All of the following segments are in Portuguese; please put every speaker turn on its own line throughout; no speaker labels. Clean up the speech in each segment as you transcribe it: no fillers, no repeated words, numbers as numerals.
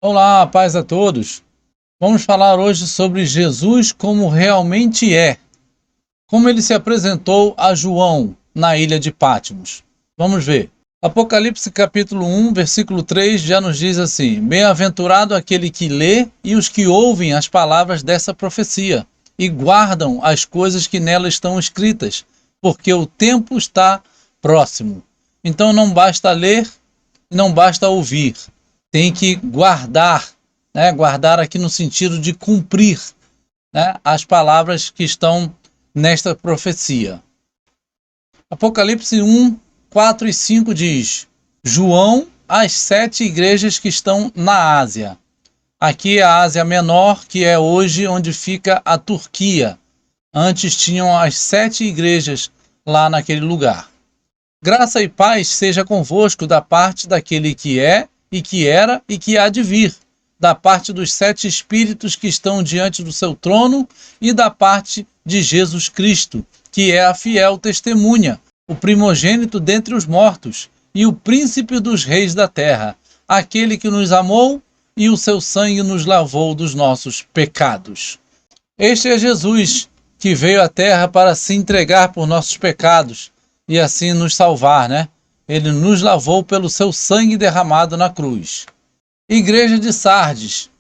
Olá, paz a todos. Vamos falar hoje sobre Jesus como realmente é, como ele se apresentou a João na ilha de Patmos. Vamos ver. Apocalipse capítulo 1, versículo 3 já nos diz assim: Bem-aventurado aquele que lê e os que ouvem as palavras dessa profecia e guardam as coisas que nela estão escritas, porque o tempo está próximo. Então não basta ler, não basta ouvir, tem que guardar, né? Guardar aqui no sentido de cumprir, né, as palavras que estão nesta profecia. Apocalipse 1, 4 e 5 diz: João, as 7 igrejas que estão na Ásia. Aqui é a Ásia Menor, que é hoje onde fica a Turquia. Antes tinham as 7 igrejas lá naquele lugar. Graça e paz seja convosco da parte daquele que é, e que era, e que há de vir, da parte dos 7 Espíritos que estão diante do seu trono, e da parte de Jesus Cristo, que é a fiel testemunha, o primogênito dentre os mortos, e o príncipe dos reis da terra, aquele que nos amou, e o seu sangue nos lavou dos nossos pecados. Este é Jesus, que veio à terra para se entregar por nossos pecados, e assim nos salvar, né? Ele nos lavou pelo seu sangue derramado na cruz. Igreja de Sardes.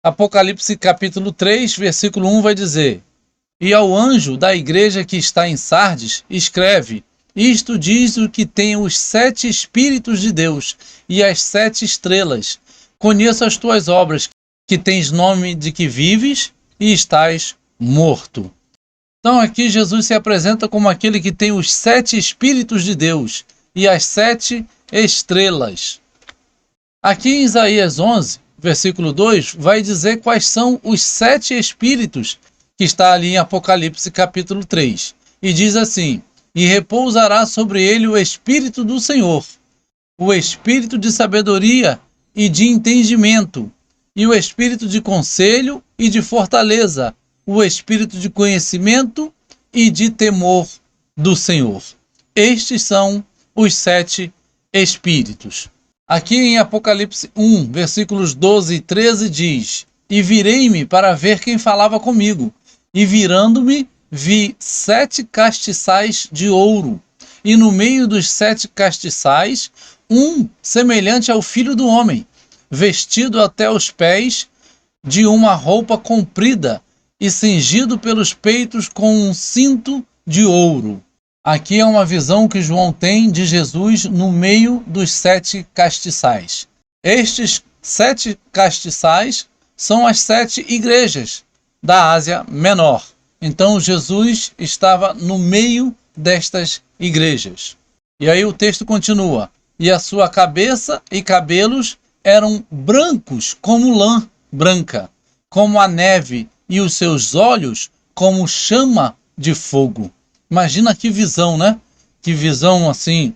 Apocalipse capítulo 3, versículo 1 vai dizer: E ao anjo da igreja que está em Sardes, escreve: Isto diz o que tem os 7 Espíritos de Deus e as 7 estrelas. Conheço as tuas obras, que tens nome de que vives e estás morto. Então aqui Jesus se apresenta como aquele que tem os 7 Espíritos de Deus e as 7 estrelas. Aqui em Isaías 11, versículo 2, vai dizer quais são os 7 Espíritos que está ali em Apocalipse capítulo 3. E diz assim: E repousará sobre ele o Espírito do Senhor, o Espírito de sabedoria e de entendimento, e o Espírito de conselho e de fortaleza, o Espírito de conhecimento e de temor do Senhor. Estes são os 7 Espíritos. Aqui em Apocalipse 1, versículos 12 e 13 diz: E virei-me para ver quem falava comigo, e virando-me, vi 7 castiçais de ouro, e no meio dos 7 castiçais, um semelhante ao Filho do Homem, vestido até os pés de uma roupa comprida, e cingido pelos peitos com um cinto de ouro. Aqui é uma visão que João tem de Jesus no meio dos 7 castiçais. Estes 7 castiçais são as 7 igrejas da Ásia Menor. Então Jesus estava no meio destas igrejas. E aí o texto continua: E a sua cabeça e cabelos eram brancos como lã branca, como a neve, e os seus olhos como chama de fogo. Imagina que visão, né? Que visão assim,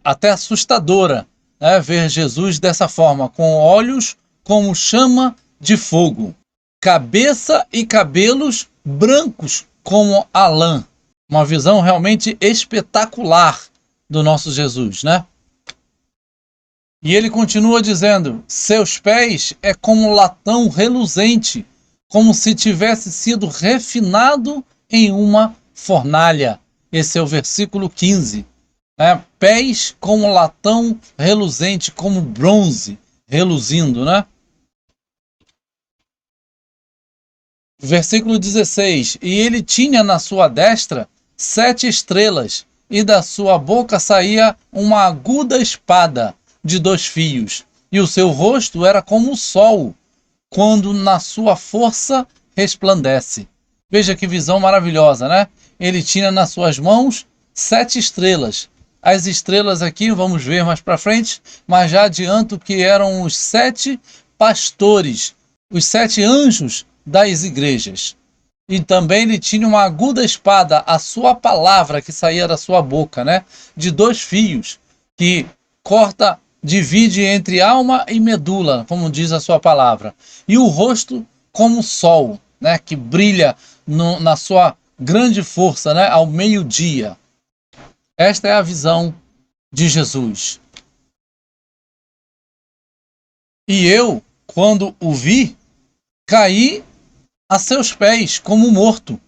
até assustadora, né? Ver Jesus dessa forma, com olhos como chama de fogo, cabeça e cabelos brancos como a lã. Uma visão realmente espetacular do nosso Jesus, né? E ele continua dizendo: Seus pés é como latão reluzente, como se tivesse sido refinado em uma fornalha. Esse é o versículo 15. Pés como latão reluzente, como bronze reluzindo, né? Versículo 16. E ele tinha na sua destra 7 estrelas, e da sua boca saía uma aguda espada de 2 fios, e o seu rosto era como o sol, quando na sua força resplandece. Veja que visão maravilhosa, né? Ele tinha nas suas mãos 7 estrelas. As estrelas aqui, vamos ver mais para frente, mas já adianto que eram os 7 pastores, os 7 anjos das igrejas. E também ele tinha uma aguda espada, a sua palavra que saía da sua boca, né? De 2 fios, que corta, divide entre alma e medula, como diz a sua palavra. E o rosto como o sol, né? Que brilha na sua grande força, né? Ao meio-dia. Esta é a visão de Jesus. E eu quando o vi, caí a seus pés como morto.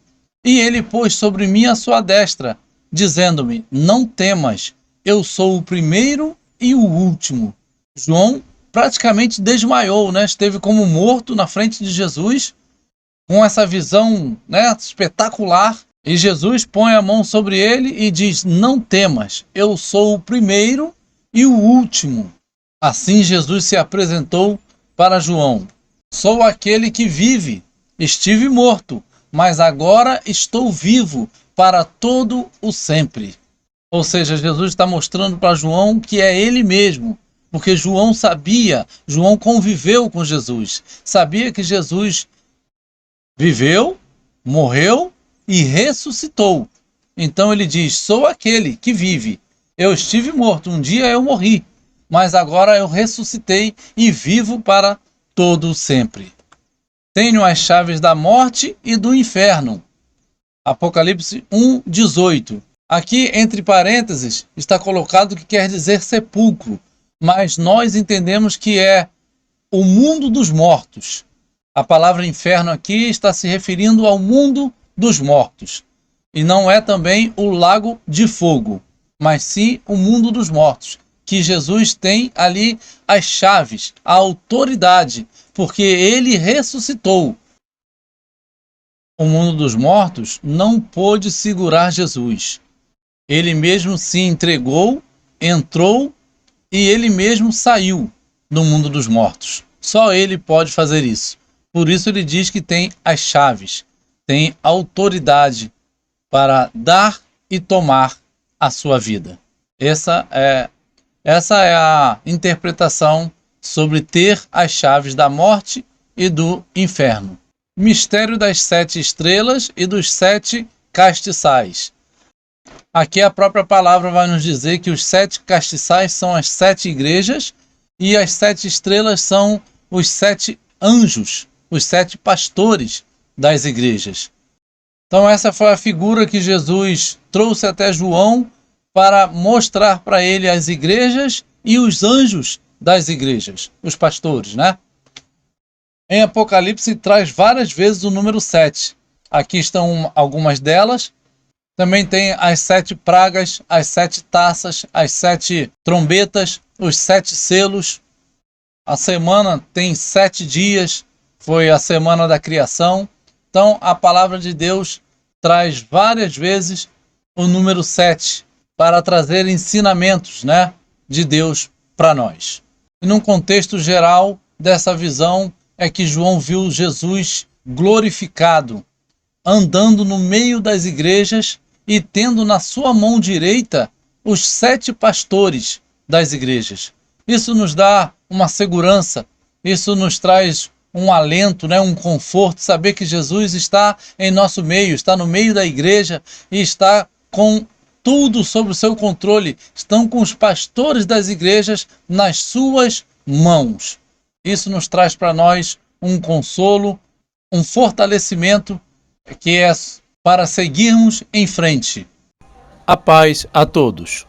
E ele pôs sobre mim a sua destra, dizendo-me: não temas, eu sou o primeiro e o último. João praticamente desmaiou, né? Esteve como morto na frente de Jesus, com essa visão, né, espetacular. E Jesus põe a mão sobre ele e diz: não temas, eu sou o primeiro e o último. Assim Jesus se apresentou para João: sou aquele que vive. Estive morto, mas agora estou vivo para todo o sempre. Ou seja, Jesus está mostrando para João que é ele mesmo, porque João sabia, João conviveu com Jesus, sabia que Jesus viveu, morreu e ressuscitou. Então ele diz: sou aquele que vive. Eu estive morto, um dia eu morri, mas agora eu ressuscitei e vivo para todo o sempre. Tenho as chaves da morte e do inferno. Apocalipse 1:18. Aqui, entre parênteses, está colocado que quer dizer sepulcro, mas nós entendemos que é o mundo dos mortos. A palavra inferno aqui está se referindo ao mundo dos mortos. E não é também o lago de fogo, mas sim o mundo dos mortos, que Jesus tem ali as chaves, a autoridade, porque ele ressuscitou. O mundo dos mortos não pôde segurar Jesus. Ele mesmo se entregou, entrou e ele mesmo saiu do mundo dos mortos. Só ele pode fazer isso. Por isso ele diz que tem as chaves, tem autoridade para dar e tomar a sua vida. Essa é a interpretação sobre ter as chaves da morte e do inferno. Mistério das 7 estrelas e dos 7 castiçais. Aqui a própria palavra vai nos dizer que os 7 castiçais são as 7 igrejas e as 7 estrelas são os 7 anjos, os 7 pastores das igrejas. Então essa foi a figura que Jesus trouxe até João para mostrar para ele as igrejas e os anjos das igrejas, os pastores, né? Em Apocalipse traz várias vezes o número 7. Aqui estão algumas delas. Também tem as 7 pragas, as 7 taças, as 7 trombetas, os 7 selos. A semana tem 7 dias, foi a semana da criação. Então a palavra de Deus traz várias vezes o número 7 para trazer ensinamentos, né, de Deus para nós. E num contexto geral dessa visão é que João viu Jesus glorificado, andando no meio das igrejas e tendo na sua mão direita os 7 pastores das igrejas. Isso nos dá uma segurança, isso nos traz um alento, né, um conforto, saber que Jesus está em nosso meio, está no meio da igreja e está com tudo sob o seu controle, estão com os pastores das igrejas nas suas mãos. Isso nos traz para nós um consolo, um fortalecimento que é para seguirmos em frente. A paz a todos.